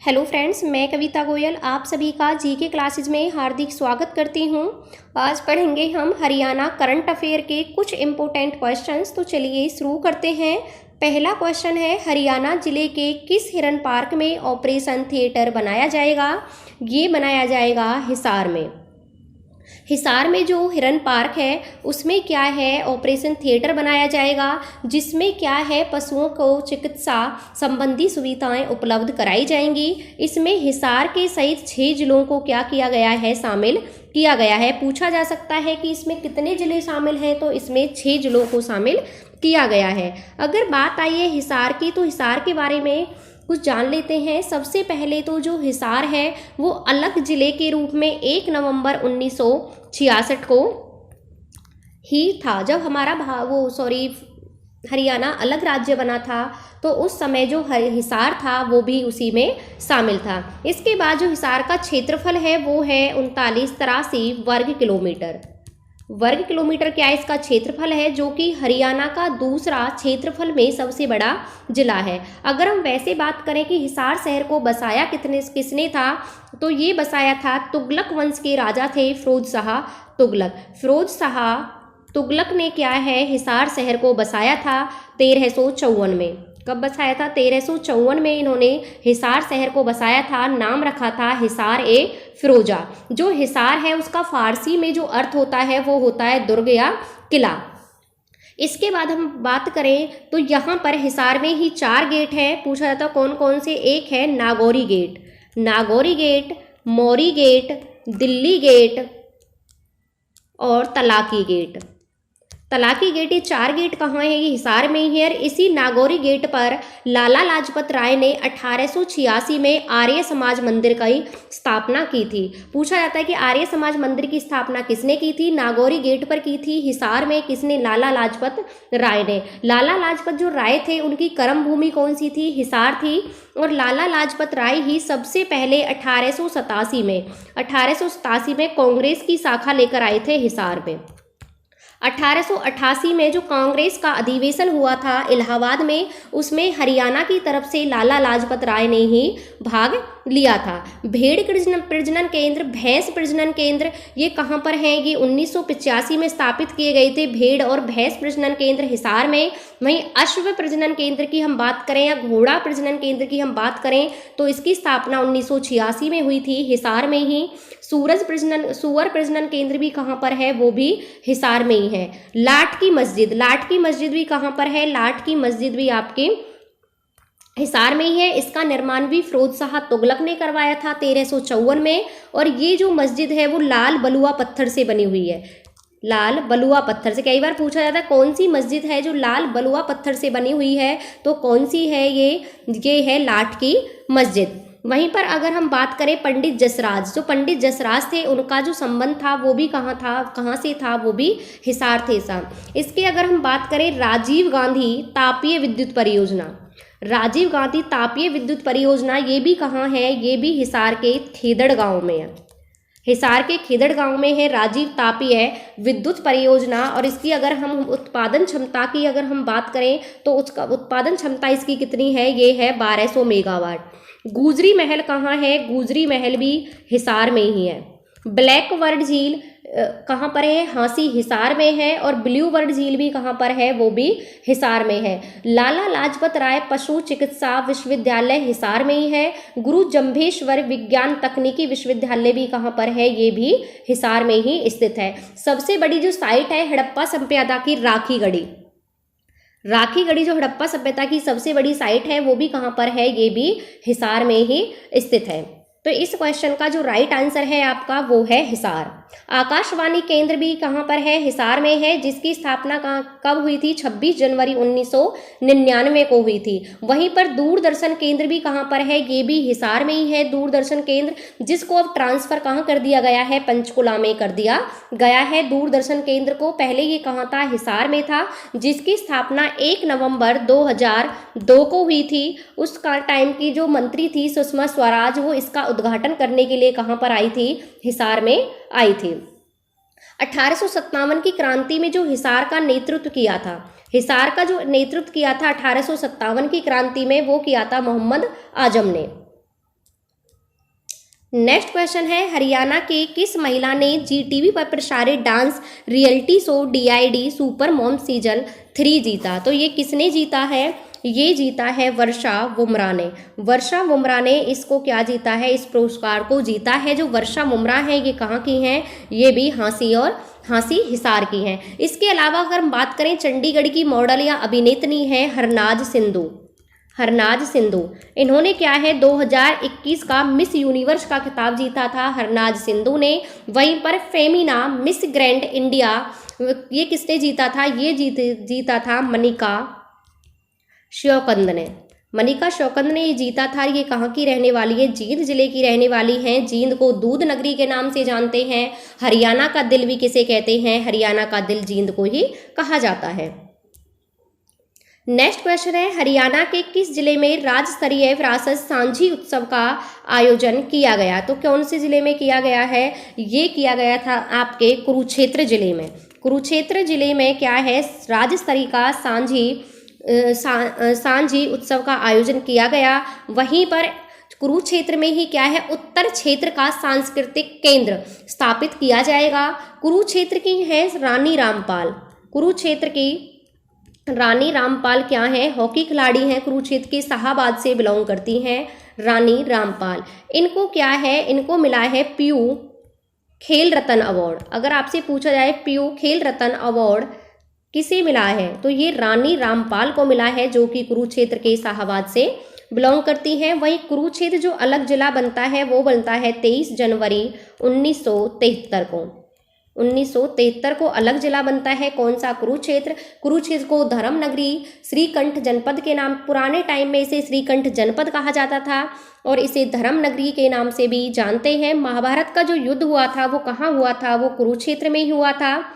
Hello friends, मैं कविता गोयल आप सभी का जीके क्लासेस में हार्दिक स्वागत करती हूं। आज पढ़ेंगे हम हरियाणा करंट अफेयर के कुछ इम्पोर्टेंट क्वेश्चंस। तो चलिए शुरू करते हैं। पहला क्वेश्चन है, हरियाणा जिले के किस हिरन पार्क में ऑपरेशन थिएटर बनाया जाएगा? ये बनाया जाएगा हिसार में। हिसार में जो हिरन पार्क है उसमें क्या है, ऑपरेशन थिएटर बनाया जाएगा, जिसमें क्या है, पशुओं को चिकित्सा संबंधी सुविधाएं उपलब्ध कराई जाएंगी। इसमें हिसार के सहित 6 जिलों को क्या किया गया है, शामिल किया गया है। पूछा जा सकता है कि इसमें कितने जिले शामिल हैं, तो इसमें 6 जिलों को शामिल किया गया है। अगर बात आई है हिसार की, तो हिसार के बारे में कुछ जान लेते हैं। सबसे पहले तो जो हिसार है वो अलग जिले के रूप में 1 नवंबर 1966 को ही था, जब हमारा हरियाणा अलग राज्य बना था। तो उस समय जो हिसार था वो भी उसी में शामिल था। इसके बाद जो हिसार का क्षेत्रफल है वो है 3983 वर्ग किलोमीटर क्या इसका क्षेत्रफल है, जो कि हरियाणा का दूसरा क्षेत्रफल में सबसे बड़ा जिला है। अगर हम वैसे बात करें कि हिसार शहर को बसाया किसने था, तो ये बसाया था तुगलक वंश के राजा थे फिरोज शाह तुगलक। फिरोज शाह तुगलक ने क्या है, हिसार शहर को बसाया था 1354 में। कब बसाया था? 1354 में इन्होंने हिसार शहर को बसाया था। नाम रखा था हिसार ए फिरोजा। जो हिसार है उसका फारसी में जो अर्थ होता है वो होता है दुर्ग या किला। इसके बाद हम बात करें तो यहाँ पर हिसार में ही 4 गेट हैं। पूछा जाता कौन कौन से? एक है नागौरी गेट, मौरी गेट, दिल्ली गेट और तलाकी गेट। तलाकी गेट, ये 4 गेट कहाँ है? ये हिसार में ही है। इसी नागौरी गेट पर लाला लाजपत राय ने 1886 में आर्य समाज मंदिर की स्थापना की थी। पूछा जाता है कि आर्य समाज मंदिर की स्थापना किसने की थी? नागौरी गेट पर की थी। हिसार में किसने? लाला लाजपत राय ने। लाला लाजपत जो राय थे उनकी कर्म भूमि कौन सी थी? हिसार थी। और लाला लाजपत राय ही सबसे पहले 1887 में कांग्रेस की शाखा लेकर आए थे हिसार में। 1888 में जो कांग्रेस का अधिवेशन हुआ था इलाहाबाद में, उसमें हरियाणा की तरफ से लाला लाजपत राय ने ही भाग लिया था। भेड़ प्रजनन केंद्र, भैंस प्रजनन केंद्र, ये कहाँ पर हैं? ये 1985 में स्थापित किए गए थे भेड़ और भैंस प्रजनन केंद्र हिसार में। वहीं अश्व प्रजनन केंद्र की हम बात करें या घोड़ा प्रजनन केंद्र की हम बात करें तो इसकी स्थापना 1986 में हुई थी हिसार में ही। सुअर प्रजनन केंद्र भी कहाँ पर है? वो भी हिसार में ही है। लाट की मस्जिद भी कहाँ पर है? लाट की मस्जिद भी आपके हिसार में ही है। इसका निर्माण भी फिरोज शाह तुगलक ने करवाया था 1354 में। और ये जो मस्जिद है वो लाल बलुआ पत्थर से बनी हुई है। लाल बलुआ पत्थर से कई बार पूछा जाता है कौन सी मस्जिद है जो लाल बलुआ पत्थर से बनी हुई है, तो कौन सी है? ये है लाट की मस्जिद। वहीं पर अगर हम बात करें पंडित जसराज, जो पंडित जसराज थे उनका जो संबंध था वो भी कहाँ से था? वो भी हिसार थे साहब। इसके अगर हम बात करें राजीव गांधी तापीय विद्युत परियोजना, ये भी कहाँ है? ये भी हिसार के खेदड़ गांव में है। हिसार के खेदड़ गांव में है राजीव तापीय विद्युत परियोजना। और इसकी अगर हम उत्पादन क्षमता की अगर हम बात करें तो उसका उत्पादन क्षमता इसकी कितनी है? ये है 1200 मेगावाट। गुजरी महल कहाँ है? गुजरी महल भी हिसार में ही है। ब्लैक वर्ड झील कहाँ पर है? हांसी हिसार में है। और ब्लू वर्ड झील भी कहाँ पर है? वो भी हिसार में है। लाला लाजपत राय पशु चिकित्सा विश्वविद्यालय हिसार में ही है। गुरु जम्भेश्वर विज्ञान तकनीकी विश्वविद्यालय भी कहाँ पर है? ये भी हिसार में ही स्थित है। सबसे बड़ी जो साइट है हड़प्पा सभ्यता की राखी गढ़ी जो हड़प्पा सभ्यता की सबसे बड़ी साइट है वो भी कहाँ पर है? ये भी हिसार में ही स्थित है। तो इस क्वेश्चन का जो राइट आंसर है आपका वो है हिसार। आकाशवाणी केंद्र भी कहाँ पर है? हिसार में है, जिसकी स्थापना कब हुई थी? 26 जनवरी 1999 को हुई थी। वहीं पर दूरदर्शन केंद्र भी कहाँ पर है? ये भी हिसार में ही है दूरदर्शन केंद्र, जिसको अब ट्रांसफर कहाँ कर दिया गया है? पंचकुला में कर दिया गया है दूरदर्शन केंद्र को। पहले ये कहाँ था? हिसार में था, जिसकी स्थापना 1 नवंबर 2002 को हुई थी। उस टाइम की जो मंत्री थी सुषमा स्वराज, वो इसका उद्घाटन करने के लिए कहाँ पर आई थी? हिसार में आई थी। 1857 की क्रांति में जो हिसार का नेतृत्व किया था, 1857 की क्रांति में वो किया था मोहम्मद आजम ने। नेक्स्ट क्वेश्चन है, हरियाणा के किस महिला ने जी टीवी पर प्रसारित dance reality show DID super mom season 3 जीता? तो ये किसने जीता है? ये जीता है वर्षा वुमरा ने। वर्षा वुमरा ने इसको क्या जीता है? इस पुरस्कार को जीता है। जो वर्षा वुमरा है ये कहाँ की हैं? ये भी हांसी हिसार की हैं। इसके अलावा अगर हम बात करें, चंडीगढ़ की मॉडल या अभिनेत्री है हरनाज सिंधु। इन्होंने क्या है 2021 का मिस यूनिवर्स का खिताब जीता था हरनाज सिंधु ने। वहीं पर फेमिना मिस ग्रैंड इंडिया ये किसने जीता था? ये जीता था मनिका शौकंद ने ये जीता था। ये कहाँ की रहने वाली है? जींद जिले की रहने वाली हैं। जींद को दूध नगरी के नाम से जानते हैं। हरियाणा का दिल भी किसे कहते हैं? हरियाणा का दिल जींद को ही कहा जाता है। नेक्स्ट क्वेश्चन है, हरियाणा के किस जिले में राज्य स्तरीय विरासत सांझी उत्सव का आयोजन किया गया? तो कौन से जिले में किया गया है? ये किया गया था आपके कुरुक्षेत्र जिले में। कुरुक्षेत्र जिले में क्या है, राज्य स्तरीय का सांझी उत्सव का आयोजन किया गया। वहीं पर कुरुक्षेत्र में ही क्या है, उत्तर क्षेत्र का सांस्कृतिक केंद्र स्थापित किया जाएगा। कुरुक्षेत्र की है रानी रामपाल। कुरुक्षेत्र की रानी रामपाल क्या है? हॉकी खिलाड़ी हैं, कुरुक्षेत्र की शाहाबाद से बिलोंग करती हैं रानी रामपाल। इनको क्या है, इनको मिला है पीयू खेल रत्न अवार्ड। अगर आपसे पूछा जाए पीयू खेल रत्न अवार्ड किसे मिला है, तो ये रानी रामपाल को मिला है, जो कि कुरुक्षेत्र के शाहाबाद से बिलोंग करती हैं। वहीं कुरुक्षेत्र जो अलग जिला बनता है वो बनता है 23 जनवरी 1973 को। 1973 को अलग जिला बनता है। कौन सा? कुरुक्षेत्र। कुरुक्षेत्र को धर्म नगरी श्रीकंठ जनपद के नाम, पुराने टाइम में इसे श्रीकंठ जनपद कहा जाता था और इसे धर्म नगरी के नाम से भी जानते हैं। महाभारत का जो युद्ध हुआ था वो कहाँ हुआ था? वो कुरुक्षेत्र में ही हुआ था।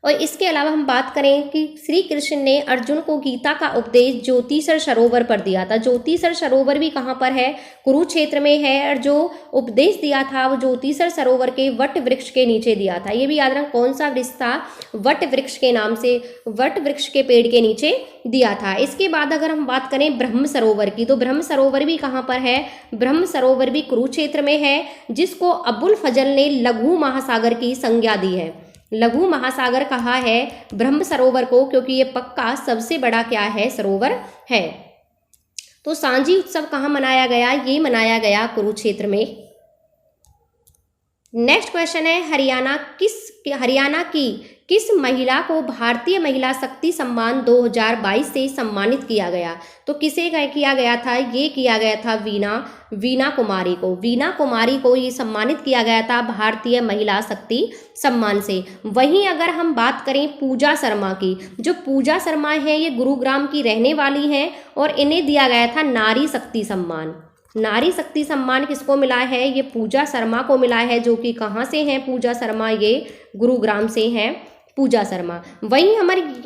और इसके अलावा हम बात करें कि श्री कृष्ण ने अर्जुन को गीता का उपदेश ज्योतिसर सरोवर पर दिया था। ज्योतिसर सरोवर भी कहाँ पर है? कुरुक्षेत्र में है। और जो उपदेश दिया था वो ज्योतिसर सरोवर के वट वृक्ष के नीचे दिया था। ये भी याद रख, कौन सा वृक्ष था? वट वृक्ष के नाम से, वट वृक्ष के पेड़ के नीचे दिया था। इसके बाद अगर हम बात करें ब्रह्म सरोवर की, तो ब्रह्म सरोवर भी कहाँ पर है? ब्रह्म सरोवर भी कुरुक्षेत्र में है, जिसको अबुल फजल ने लघु महासागर की संज्ञा दी है। लघु महासागर कहा है ब्रह्म सरोवर को, क्योंकि ये पक्का सबसे बड़ा क्या है? सरोवर है। तो सांझी उत्सव कहाँ मनाया गया? ये मनाया गया कुरुक्षेत्र में। नेक्स्ट क्वेश्चन है, हरियाणा की किस महिला को भारतीय महिला शक्ति सम्मान 2022 से सम्मानित किया गया? तो किसे किया गया था? ये किया गया था वीना कुमारी को। वीना कुमारी को ये सम्मानित किया गया था भारतीय महिला शक्ति सम्मान से। वहीं अगर हम बात करें पूजा शर्मा की, जो पूजा शर्मा है ये गुरुग्राम की रहने वाली हैं और इन्हें दिया गया था नारी शक्ति सम्मान। नारी शक्ति सम्मान किसको मिला है? ये पूजा शर्मा को मिला है, जो कि कहाँ से हैं पूजा शर्मा? ये गुरुग्राम से हैं पूजा शर्मा। वहीं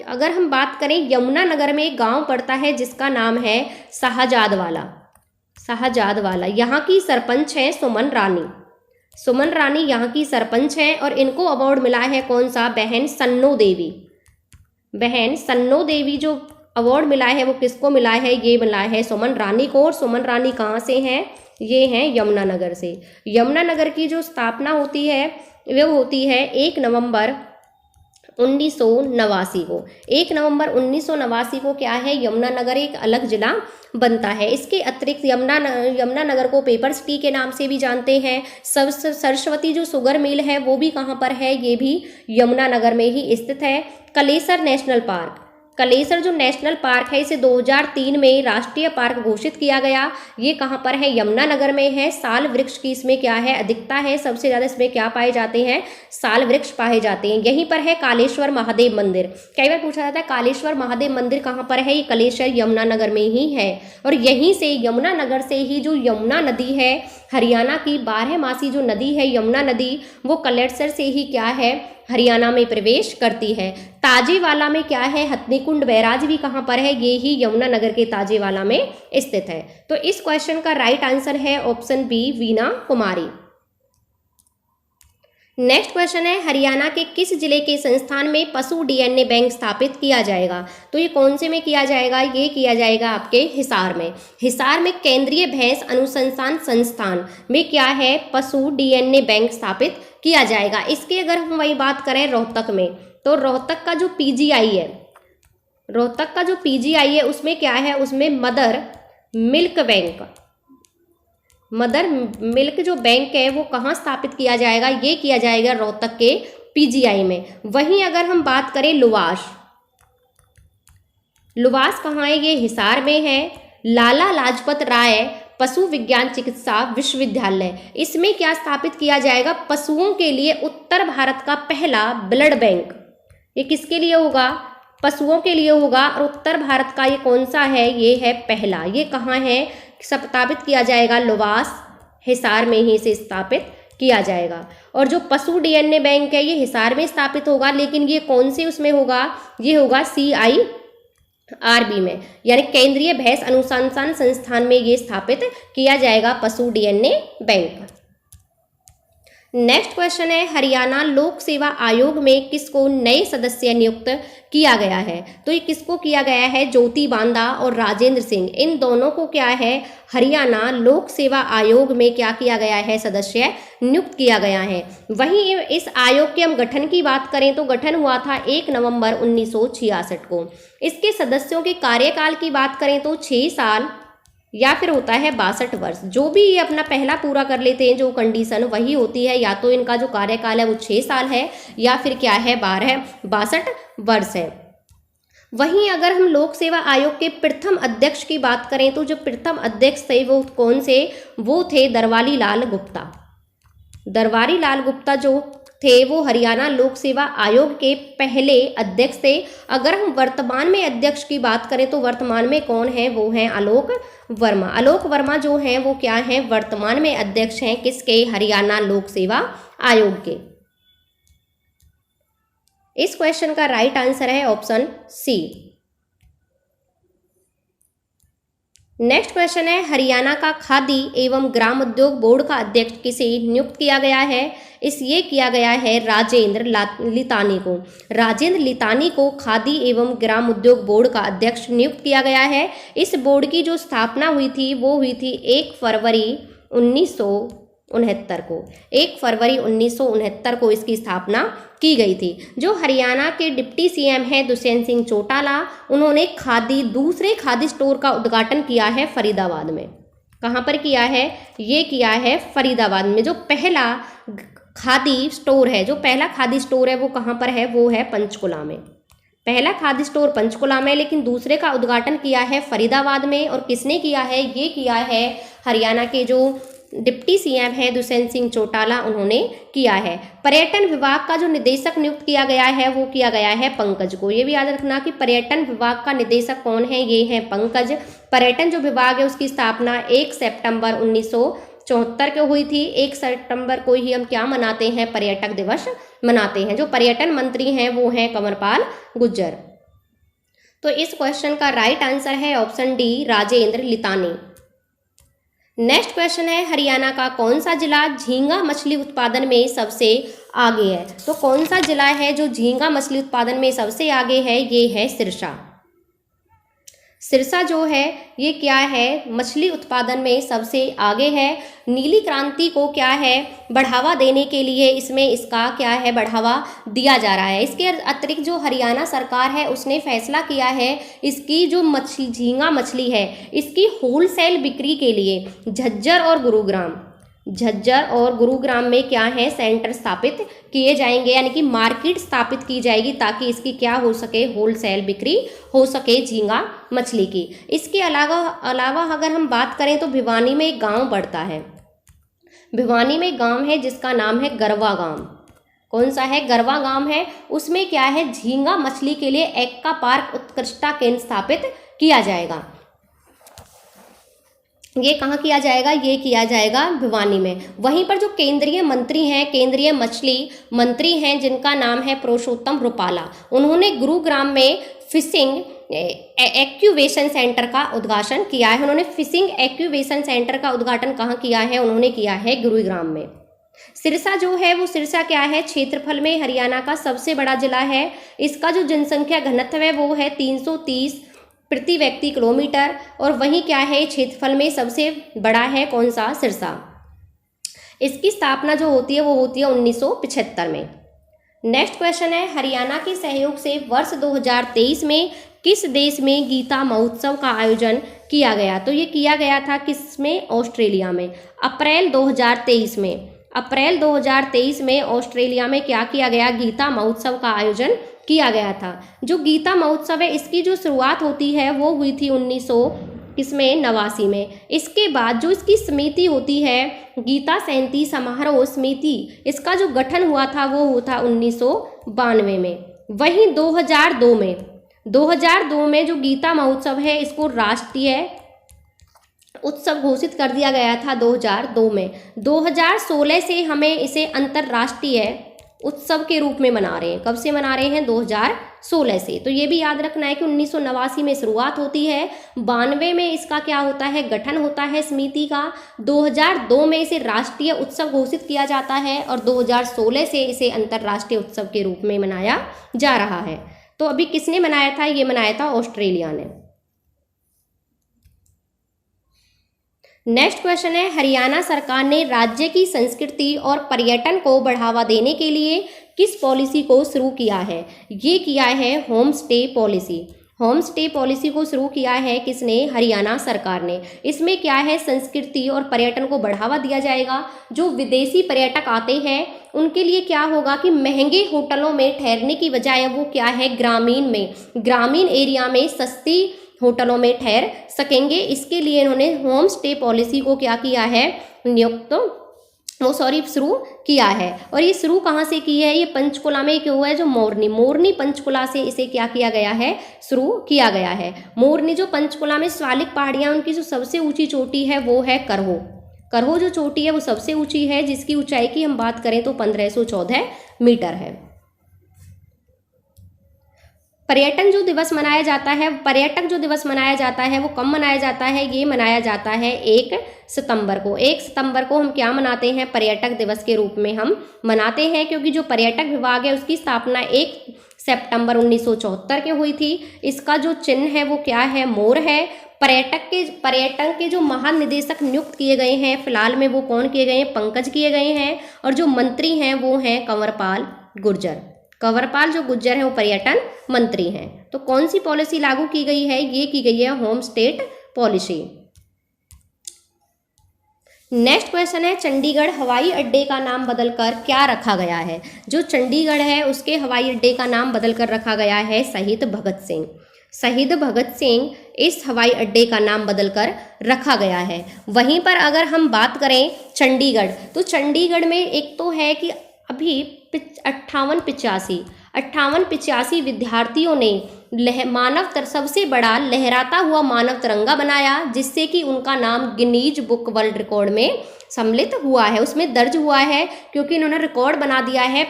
अगर हम बात करें, यमुनानगर में एक गांव पड़ता है जिसका नाम है शाहजादवाला। यहाँ की सरपंच है सुमन रानी यहाँ की सरपंच हैं और इनको अवार्ड मिला है कौन सा? बहन सन्नो देवी जो अवार्ड मिला है वो किसको मिला है? ये मिला है सुमन रानी को। और सुमन रानी कहाँ से हैं? ये हैं यमुनानगर से। यमुनानगर की जो स्थापना होती है वो होती है 1 नवंबर 1989 को। 1 नवंबर 1989 को क्या है? यमुनानगर एक अलग जिला बनता है। इसके अतिरिक्त यमुनानगर को पेपर सिटी के नाम से भी जानते हैं। सरस्वती जो शुगर मिल है वो भी कहाँ पर है? ये भी यमुनानगर में ही स्थित है। कलेसर जो नेशनल पार्क है इसे 2003 में राष्ट्रीय पार्क घोषित किया गया। ये कहाँ पर है? यमुनानगर में है। साल वृक्ष की इसमें क्या है? अधिकता है। सबसे ज़्यादा इसमें क्या पाए जाते हैं? साल वृक्ष पाए जाते हैं। यहीं पर है कालेश्वर महादेव मंदिर। कई बार पूछा जाता है कालेश्वर महादेव मंदिर कहाँ पर है? ये कलेश्वर यमुनानगर में ही है। और यहीं से यमुनानगर से ही जो यमुना नदी है, हरियाणा की 12मासी जो नदी है यमुना नदी, वो कलेसर से ही क्या है? हरियाणा में प्रवेश करती है। ताजेवाला में क्या है? हथनीकुंड बैराज भी कहाँ पर है? ये ही यमुनानगर के ताजेवाला में स्थित है। तो इस क्वेश्चन का राइट आंसर है ऑप्शन बी, वीना कुमारी। नेक्स्ट क्वेश्चन है, हरियाणा के किस जिले के संस्थान में पशु डीएनए बैंक स्थापित किया जाएगा? तो ये कौन से में किया जाएगा? ये किया जाएगा आपके हिसार में। हिसार में केंद्रीय भैंस अनुसंधान संस्थान में क्या है, पशु डीएनए बैंक स्थापित किया जाएगा। इसकी अगर हम वही बात करें रोहतक में, तो रोहतक का जो पीजीआई है, रोहतक का जो पीजीआई है उसमें क्या है, उसमें mother milk bank, mother milk जो बैंक है वो कहाँ स्थापित किया जाएगा? ये किया जाएगा रोहतक के पीजीआई में। वहीं अगर हम बात करें लुवास, लुवास कहाँ है? ये हिसार में है। लाला लाजपत राय पशु विज्ञान चिकित्सा विश्वविद्यालय, इसमें क्या स्थापित किया जाएगा? पशुओं के लिए उत्तर भारत का पहला ब्लड बैंक। ये किसके लिए होगा? पशुओं के लिए होगा। और उत्तर भारत का ये कौन सा है? ये है पहला। ये कहाँ है स्थापित किया जाएगा? लुवास, हिसार में ही इसे स्थापित किया जाएगा। और जो पशु डीएनए बैंक है ये हिसार में स्थापित होगा, लेकिन ये कौन से उसमें होगा? ये होगा CIRB में, यानी केंद्रीय भैंस अनुसंधान संस्थान में ये स्थापित किया जाएगा पशु डीएनए बैंक। नेक्स्ट क्वेश्चन है, हरियाणा लोक सेवा आयोग में किसको नए सदस्य नियुक्त किया गया है? तो ये किसको किया गया है? ज्योति बांदा और राजेंद्र सिंह, इन दोनों को क्या है, हरियाणा लोक सेवा आयोग में क्या किया गया है? सदस्य नियुक्त किया गया है। वहीं इस आयोग के हम गठन की बात करें तो गठन हुआ था 1 नवंबर 1966 को। इसके सदस्यों के कार्यकाल की बात करें तो 6 साल या फिर होता है 62 वर्ष। जो भी ये अपना पहला पूरा कर लेते हैं जो कंडीशन, वही होती है, या तो इनका जो कार्यकाल है वो 6 साल है या फिर क्या है 62 वर्ष है। वहीं अगर हम लोक सेवा आयोग के प्रथम अध्यक्ष की बात करें तो जो प्रथम अध्यक्ष थे वो कौन से? वो थे दरवारी लाल गुप्ता। दरबारी लाल गुप्ता जो थे वो हरियाणा लोक सेवा आयोग के पहले अध्यक्ष थे। अगर हम वर्तमान में अध्यक्ष की बात करें तो वर्तमान में कौन है? वो हैं आलोक वर्मा। आलोक वर्मा जो हैं वो क्या हैं? वर्तमान में अध्यक्ष हैं किसके? हरियाणा लोक सेवा आयोग के। इस क्वेश्चन का राइट आंसर है ऑप्शन सी। नेक्स्ट क्वेश्चन है, हरियाणा का खादी एवं ग्राम उद्योग बोर्ड का अध्यक्ष किसे नियुक्त किया गया है? ये किया गया है राजेंद्र लितानी को। राजेंद्र लितानी को खादी एवं ग्राम उद्योग बोर्ड का अध्यक्ष नियुक्त किया गया है। इस बोर्ड की जो स्थापना हुई थी वो हुई थी 1 फरवरी 1969 को। 1 फरवरी 1969 को इसकी स्थापना की गई थी। जो हरियाणा के डिप्टी सीएम हैं दुष्यंत सिंह चौटाला, उन्होंने दूसरे खादी स्टोर का उद्घाटन किया है फरीदाबाद में। कहाँ पर किया है? ये किया है फरीदाबाद में। जो पहला खादी स्टोर है, जो पहला खादी स्टोर है वो कहाँ पर है? वो है पंचकुला में। पहला खादी स्टोर पंचकुला में, लेकिन दूसरे का उद्घाटन किया है फरीदाबाद में। और किसने किया है? ये किया है हरियाणा के जो डिप्टी सीएम है दुष्यंत सिंह चौटाला, उन्होंने किया है। पर्यटन विभाग का जो निदेशक नियुक्त किया गया है वो किया गया है पंकज को। ये भी याद रखना कि पर्यटन विभाग का निदेशक कौन है? ये है पंकज। पर्यटन जो विभाग है उसकी स्थापना 1 सितंबर 1974 को हुई थी। 1 सितंबर को ही हम क्या मनाते हैं? पर्यटक दिवस मनाते हैं। जो पर्यटन मंत्री हैं वो हैं कंवरपाल गुर्जर। तो इस क्वेश्चन का राइट आंसर है option D, Rajendra Litani. Next question है, हरियाणा का कौन सा जिला झींगा मछली उत्पादन में सबसे आगे है? तो कौन सा जिला है जो झींगा मछली उत्पादन में सबसे आगे है? ये है सिरसा। सिरसा जो है ये क्या है? मछली उत्पादन में सबसे आगे है। नीली क्रांति को क्या है? बढ़ावा देने के लिए इसमें इसका क्या है? बढ़ावा दिया जा रहा है। इसके अतिरिक्त जो हरियाणा सरकार है उसने फैसला किया है इसकी जो मछली झींगा मछली है इसकी होलसेल बिक्री के लिए झज्जर और गुरुग्राम में क्या है? सेंटर स्थापित किए जाएंगे, यानी कि मार्केट स्थापित की जाएगी ताकि इसकी क्या हो सके? होलसेल बिक्री हो सके झींगा मछली की। इसके अलावा अगर हम बात करें तो भिवानी में एक गांव पड़ता है। भिवानी में गांव है जिसका नाम है गरवा गांव। कौन सा है? गरवा गांव है। उसमें क्या है? झींगा मछली के लिए एक्का पार्क उत्कृष्टता केंद्र स्थापित किया जाएगा। ये कहाँ किया जाएगा? ये किया जाएगा भिवानी में। वहीं पर जो केंद्रीय मंत्री हैं, केंद्रीय मछली मंत्री हैं जिनका नाम है पुरुषोत्तम रुपाला, उन्होंने गुरुग्राम में फिशिंग एक्यूवेशन सेंटर का उद्घाटन किया है। उन्होंने फिशिंग एक्यूवेशन सेंटर का उद्घाटन कहाँ किया है? उन्होंने किया है गुरुग्राम में। सिरसा जो है वो सिरसा क्या है, क्षेत्रफल में हरियाणा का सबसे बड़ा जिला है। इसका जो जनसंख्या घनत्व है वो है 330 प्रति व्यक्ति किलोमीटर, और वहीं क्या है क्षेत्रफल में सबसे बड़ा है कौन सा, सिरसा। इसकी स्थापना जो होती है वो होती है 1975 में। नेक्स्ट क्वेश्चन है, हरियाणा के सहयोग से वर्ष 2023 में किस देश में गीता महोत्सव का आयोजन किया गया? तो ये किया गया था किस में, ऑस्ट्रेलिया में। अप्रैल 2023 में, अप्रैल 2023 में ऑस्ट्रेलिया में क्या किया गया, गीता महोत्सव का आयोजन किया गया था। जो गीता महोत्सव है इसकी जो शुरुआत होती है वो हुई थी 1989 में। इसके बाद जो इसकी समिति होती है गीता जयंती समारोह समिति, इसका जो गठन हुआ था वो हुआ था 1992 में। वहीं 2002 में जो गीता महोत्सव है इसको राष्ट्रीय उत्सव घोषित कर दिया गया था 2002 में। 2016 से हमें इसे अंतर्राष्ट्रीय उत्सव के रूप में मना रहे हैं। कब से मना रहे हैं, 2016 से। तो ये भी याद रखना है कि 1989 में शुरुआत होती है, 92 में इसका क्या होता है, गठन होता है समिति का, 2002 में इसे राष्ट्रीय उत्सव घोषित किया जाता है, और 2016 से इसे अंतर्राष्ट्रीय उत्सव के रूप में मनाया जा रहा है। तो अभी किसने मनाया था, ये मनाया था ऑस्ट्रेलिया ने। नेक्स्ट क्वेश्चन है, हरियाणा सरकार ने राज्य की संस्कृति और पर्यटन को बढ़ावा देने के लिए किस पॉलिसी को शुरू किया है? ये किया है home stay policy. Home stay policy को शुरू किया है किसने, हरियाणा सरकार ने। इसमें क्या है, संस्कृति और पर्यटन को बढ़ावा दिया जाएगा। जो विदेशी पर्यटक आते हैं उनके लिए क्या होगा कि महंगे होटलों में ठहरने की बजाय वो क्या है, ग्रामीण एरिया में सस्ती होटलों में ठहर सकेंगे। इसके लिए इन्होंने होम स्टे पॉलिसी को क्या किया है, शुरू किया है। और ये शुरू कहाँ से की है, ये पंचकुला में क्यों है, जो मोरनी पंचकुला से इसे क्या किया गया है, शुरू किया गया है। मोरनी जो पंचकुला में शिवालिक पहाड़ियाँ, उनकी जो सबसे ऊंची चोटी है वो है करहो जो चोटी है वो सबसे ऊंची है, जिसकी ऊंचाई की हम बात करें तो 1514 मीटर है। पर्यटक जो दिवस मनाया जाता है वो कब मनाया जाता है, ये मनाया जाता है 1 सितंबर को। 1 सितंबर को हम क्या मनाते हैं, पर्यटक दिवस के रूप में हम मनाते हैं, क्योंकि जो पर्यटक विभाग है उसकी स्थापना 1 सितंबर 1974 के हुई थी। इसका जो चिन्ह है वो क्या है, मोर है। पर्यटन के जो महानिदेशक नियुक्त किए गए हैं फिलहाल में वो कौन किए गए हैं, पंकज किए गए हैं, और जो मंत्री हैं वो हैं कंवरपाल जो गुर्जर हैं वो पर्यटन मंत्री हैं। तो कौन सी पॉलिसी लागू की गई है, ये की गई है home stay policy. Next question है, चंडीगढ़ हवाई अड्डे का नाम बदलकर क्या रखा गया है? जो चंडीगढ़ है उसके हवाई अड्डे का नाम बदलकर रखा गया है शहीद भगत सिंह इस हवाई अड्डे का नाम बदलकर रखा गया है। वहीं पर अगर हम बात करें चंडीगढ़, तो चंडीगढ़ में एक तो है कि अभी 5885 विद्यार्थियों ने सबसे बड़ा लहराता हुआ मानव तिरंगा बनाया, जिससे कि उनका नाम गिनीज बुक वर्ल्ड रिकॉर्ड में सम्मिलित हुआ है, उसमें दर्ज हुआ है, क्योंकि इन्होंने रिकॉर्ड बना दिया है।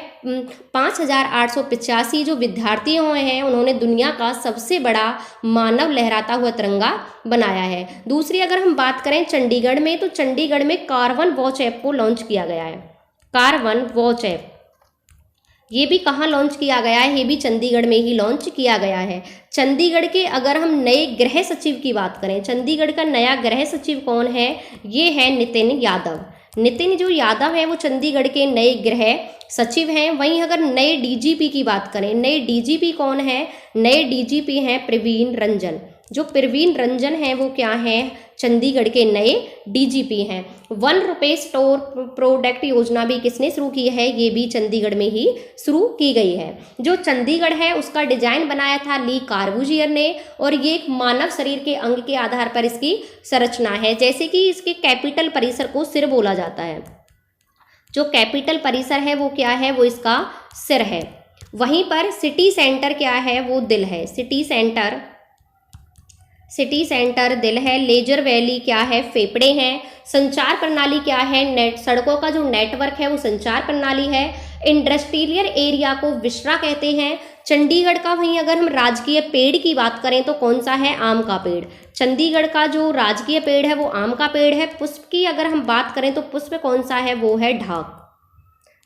5885 जो विद्यार्थी हुए हैं उन्होंने दुनिया का सबसे बड़ा मानव लहराता हुआ तिरंगा बनाया है। दूसरी अगर हम बात करें चंडीगढ़ में, तो चंडीगढ़ में कारवन वॉच ऐप को लॉन्च किया गया है। कारवन वॉच ऐप ये भी कहाँ लॉन्च किया गया है, ये भी चंडीगढ़ में ही लॉन्च किया गया है। चंडीगढ़ के अगर हम नए गृह सचिव की बात करें, चंडीगढ़ का नया गृह सचिव कौन है, ये है नितिन यादव है वो चंडीगढ़ के नए गृह सचिव हैं। वहीं अगर नए डीजीपी की बात करें, नए डीजीपी कौन है, नए डीजीपी हैं प्रवीण रंजन। जो प्रवीण रंजन है वो क्या है, चंडीगढ़ के नए डीजीपी हैं। ₹1 स्टोर प्रोडक्ट योजना भी किसने शुरू की है, ये भी चंडीगढ़ में ही शुरू की गई है। जो चंडीगढ़ है उसका डिजाइन बनाया था ली कार्बूजियर ने, और ये एक मानव शरीर के अंग के आधार पर इसकी संरचना है। जैसे कि इसके कैपिटल परिसर को सिर बोला जाता है, जो कैपिटल परिसर है वो क्या है, वो इसका सिर है। वहीं पर सिटी सेंटर क्या है, वो दिल है। सिटी सेंटर दिल है। लेजर वैली क्या है, फेफड़े हैं। संचार प्रणाली क्या है, सड़कों का जो नेटवर्क है वो संचार प्रणाली है। इंडस्ट्रियल एरिया को विश्रा कहते हैं चंडीगढ़ का। वहीं अगर हम राजकीय पेड़ की बात करें तो कौन सा है, आम का पेड़। चंडीगढ़ का जो राजकीय पेड़ है वो आम का पेड़ है। पुष्प की अगर हम बात करें तो पुष्प कौन सा है, वो है ढाक।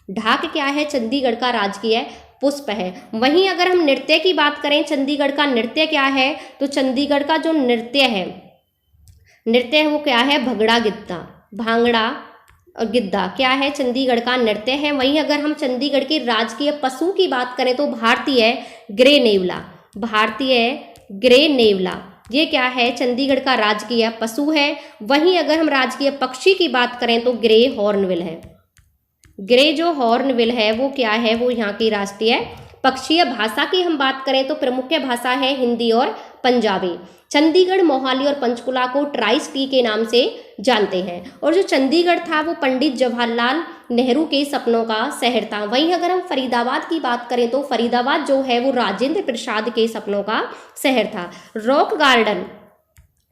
ढाक क्या है? चंडीगढ़ का राजकीय पुष्प है। वहीं अगर हम नृत्य की बात करें, चंडीगढ़ का नृत्य क्या है? तो चंडीगढ़ का जो नृत्य है वो क्या है? भंगड़ा गिद्दा। भांगड़ा और गिद्दा क्या है? चंडीगढ़ का नृत्य है। वहीं अगर हम चंडीगढ़ के राजकीय पशु की बात करें तो भारतीय ग्रे नेवला। भारतीय ग्रे नेवला ये क्या है? चंडीगढ़ का राजकीय पशु है। वहीं अगर हम राजकीय पक्षी की बात करें तो ग्रे हॉर्नबिल है। ग्रे जो हॉर्नबिल है वो क्या है? वो यहाँ की राष्ट्रीय पक्षीय। भाषा की हम बात करें तो प्रमुख भाषा है हिंदी और पंजाबी। चंडीगढ़, मोहाली और पंचकुला को ट्राई सिटी के नाम से जानते हैं। और जो चंडीगढ़ था वो पंडित जवाहरलाल नेहरू के सपनों का शहर था। वहीं अगर हम फरीदाबाद की बात करें तो फरीदाबाद जो है वो राजेंद्र प्रसाद के सपनों का शहर था। रॉक गार्डन,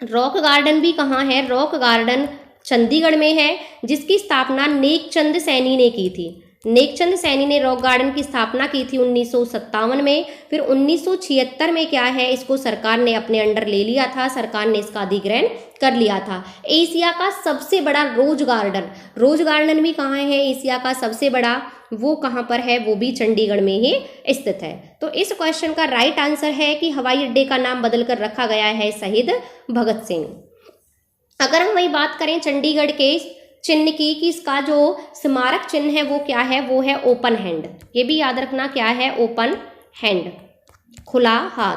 रॉक गार्डन भी कहाँ है? रॉक गार्डन चंडीगढ़ में है, जिसकी स्थापना नेकचंद सैनी ने की थी। नेकचंद सैनी ने रॉक गार्डन की स्थापना की थी 1957 में। फिर 1976 में क्या है? इसको सरकार ने अपने अंडर ले लिया था, सरकार ने इसका अधिग्रहण कर लिया था। एशिया का सबसे बड़ा रोज गार्डन, रोज गार्डन भी कहाँ है? एशिया का सबसे बड़ा, वो कहाँ पर है? वो भी चंडीगढ़ में ही स्थित है। तो इस क्वेश्चन का राइट आंसर है कि हवाई अड्डे का नाम बदलकर रखा गया है शहीद भगत सिंह। अगर हम वही बात करें चंडीगढ़ के चिन्ह की, कि इसका जो स्मारक चिन्ह है वो क्या है? वो है ओपन हैंड। ये भी याद रखना, क्या है? ओपन हैंड, खुला हाथ।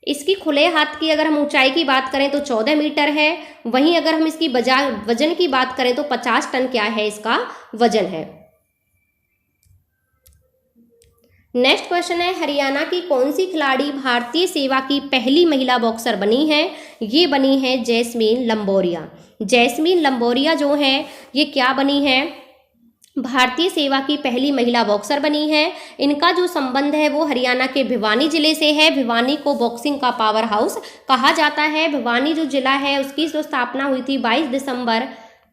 इसकी खुले हाथ की अगर हम ऊंचाई की बात करें तो 14 मीटर है। वहीं अगर हम इसकी वजन की बात करें तो 50 टन क्या है? इसका वजन है। नेक्स्ट क्वेश्चन है, हरियाणा की कौन सी खिलाड़ी भारतीय सेवा की पहली महिला बॉक्सर बनी है? ये बनी है जैस्मीन लंबोरिया। जैस्मीन लंबोरिया जो है ये क्या बनी है? भारतीय सेवा की पहली महिला बॉक्सर बनी है। इनका जो संबंध है वो हरियाणा के भिवानी जिले से है। भिवानी को बॉक्सिंग का पावर हाउस कहा जाता है। भिवानी जो जिला है उसकी जो स्थापना हुई थी 22 दिसंबर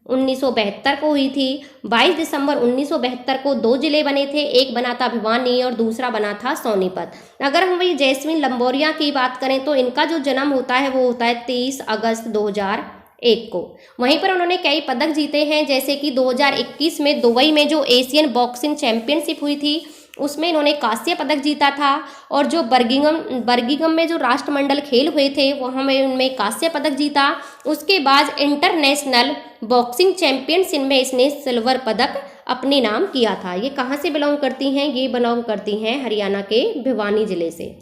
1972 को हुई थी। 22 दिसंबर 1972 को 2 जिले बने थे, एक बना था भिवानी और दूसरा बना था सोनीपत। अगर हम वही जैस्मीन लंबोरिया की बात करें तो इनका जो जन्म होता है वो होता है 23 अगस्त 2001 को। वहीं पर उन्होंने कई पदक जीते हैं, जैसे कि 2021 में दुबई में जो एशियन बॉक्सिंग चैंपियनशिप हुई थी उसमें इन्होंने कांस्य पदक जीता था। और जो बर्गिंगम में जो राष्ट्रमंडल खेल हुए थे वहाँ में उनमें कांस्य पदक जीता। उसके बाद इंटरनेशनल बॉक्सिंग चैंपियनशिप में इसने सिल्वर पदक अपने नाम किया था। ये कहाँ से बिलोंग करती हैं? ये बिलोंग करती हैं हरियाणा के भिवानी जिले से।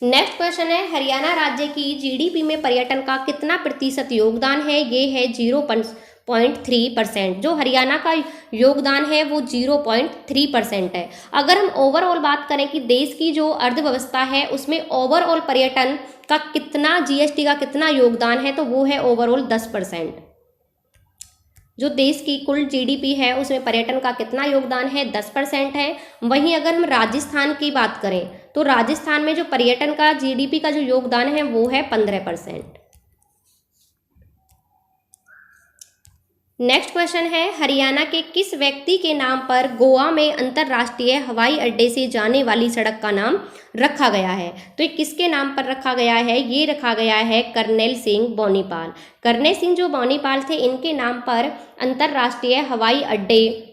नेक्स्ट क्वेश्चन है, हरियाणा राज्य की जीडीपी में पर्यटन का कितना प्रतिशत योगदान है? ये है 0.3%। जो हरियाणा का योगदान है वो 0.3% है। अगर हम ओवरऑल बात करें कि देश की जो अर्थव्यवस्था है उसमें ओवरऑल पर्यटन का कितना, जीएसटी का कितना योगदान है, तो वो है ओवरऑल 10%। जो देश की कुल जीडीपी है उसमें पर्यटन का कितना योगदान है? 10% है। वहीं अगर हम राजस्थान की बात करें तो राजस्थान में जो पर्यटन का जीडीपी का जो योगदान है वो है 15%। नेक्स्ट क्वेश्चन है, हरियाणा के किस व्यक्ति के नाम पर गोवा में अंतर्राष्ट्रीय हवाई अड्डे से जाने वाली सड़क का नाम रखा गया है? तो ये किसके नाम पर रखा गया है? ये रखा गया है कर्नल सिंह बोनीपाल। कर्नल सिंह जो बोनीपाल थे इनके नाम पर अंतर्राष्ट्रीय हवाई अड्डे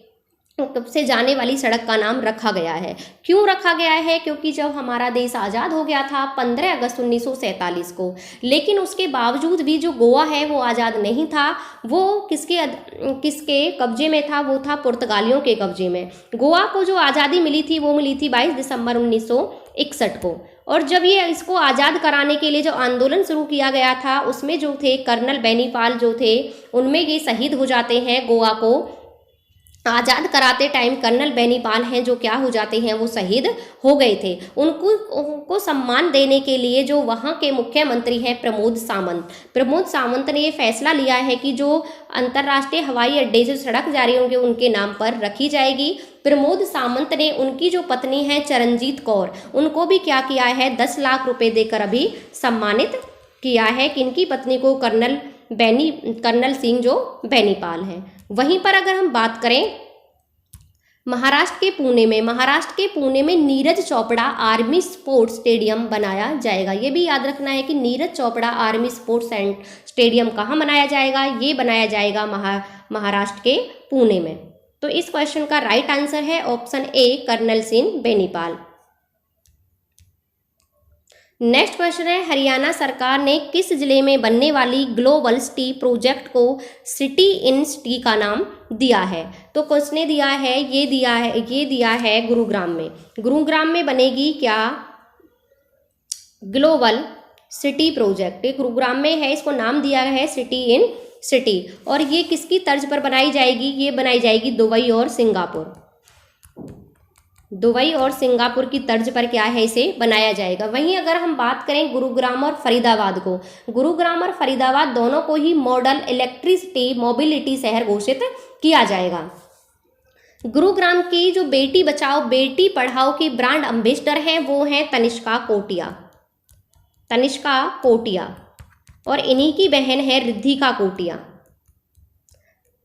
से जाने वाली सड़क का नाम रखा गया है। क्यों रखा गया है? क्योंकि जब हमारा देश आज़ाद हो गया था 15 अगस्त 1947 को, लेकिन उसके बावजूद भी जो गोवा है वो आज़ाद नहीं था। वो किसके कब्जे में था? वो था पुर्तगालियों के कब्जे में। गोवा को जो आज़ादी मिली थी वो मिली थी 22 दिसंबर 1961 को। और जब ये इसको आज़ाद कराने के लिए जो आंदोलन शुरू किया गया था उसमें जो थे कर्नल बेनीपाल जो थे उनमें ये शहीद हो जाते हैं। गोवा को आज़ाद कराते टाइम कर्नल बेनीपाल हैं जो क्या हो जाते हैं, वो शहीद हो गए थे। उनको सम्मान देने के लिए जो वहाँ के मुख्यमंत्री हैं प्रमोद सावंत ने ये फैसला लिया है कि जो अंतर्राष्ट्रीय हवाई अड्डे से सड़क जारी होंगे उनके नाम पर रखी जाएगी। प्रमोद सावंत ने उनकी जो पत्नी है चरणजीत कौर, उनको भी क्या किया है, 10 लाख रुपए देकर अभी सम्मानित किया है कि इनकी पत्नी को कर्नल सिंह जो बेनीपाल हैं। वहीं पर अगर हम बात करें महाराष्ट्र के पुणे में Neeraj Chopra army sports stadium बनाया जाएगा। ये भी याद रखना है कि Neeraj Chopra army sports stadium कहाँ बनाया जाएगा? ये बनाया जाएगा महाराष्ट्र के पुणे में। तो इस क्वेश्चन का राइट आंसर है option A colonel Singh Benipal. Next question है, हरियाणा सरकार ने किस जिले में बनने वाली ग्लोबल सिटी प्रोजेक्ट को सिटी इन सिटी का नाम दिया है? तो क्वेश्चन ने दिया है, ये दिया है गुरुग्राम में। गुरुग्राम में बनेगी क्या ग्लोबल सिटी प्रोजेक्ट? ये गुरुग्राम में है, इसको नाम दिया है सिटी इन सिटी। और ये किसकी तर्ज पर बनाई जाएगी? ये बनाई जाएगी दुबई और सिंगापुर। दुबई और सिंगापुर की तर्ज पर क्या है, इसे बनाया जाएगा। वहीं अगर हम बात करें गुरुग्राम और फरीदाबाद को, गुरुग्राम और फरीदाबाद दोनों को ही मॉडल इलेक्ट्रिसिटी मोबिलिटी शहर घोषित किया जाएगा। गुरुग्राम की जो बेटी बचाओ बेटी पढ़ाओ की ब्रांड एम्बेसडर हैं वो हैं तनिष्का कोटिया। तनिष्का कोटिया और इन्हीं की बहन है रिद्धिका कोटिया।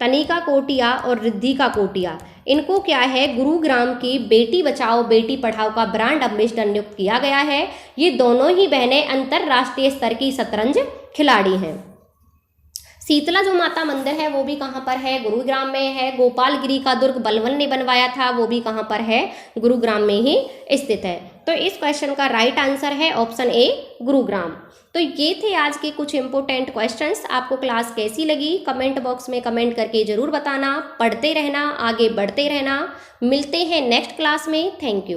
तनिका कोटिया और रिद्धिका कोटिया, इनको क्या है गुरुग्राम की बेटी बचाओ बेटी पढ़ाओ का ब्रांड एम्बेसडर नियुक्त किया गया है। ये दोनों ही बहनें अंतरराष्ट्रीय स्तर की शतरंज खिलाड़ी हैं। शीतला जो माता मंदिर है वो भी कहाँ पर है? गुरुग्राम में है। गोपालगिरी का दुर्ग बलवन ने बनवाया था, वो भी कहाँ पर है? गुरुग्राम में ही स्थित है। तो इस क्वेश्चन का राइट आंसर है ऑप्शन ए गुरुग्राम। तो ये थे आज के कुछ इंपॉर्टेंट क्वेश्चंस। आपको क्लास कैसी लगी कमेंट बॉक्स में कमेंट करके जरूर बताना। पढ़ते रहना, आगे बढ़ते रहना। मिलते हैं नेक्स्ट क्लास में। Thank you.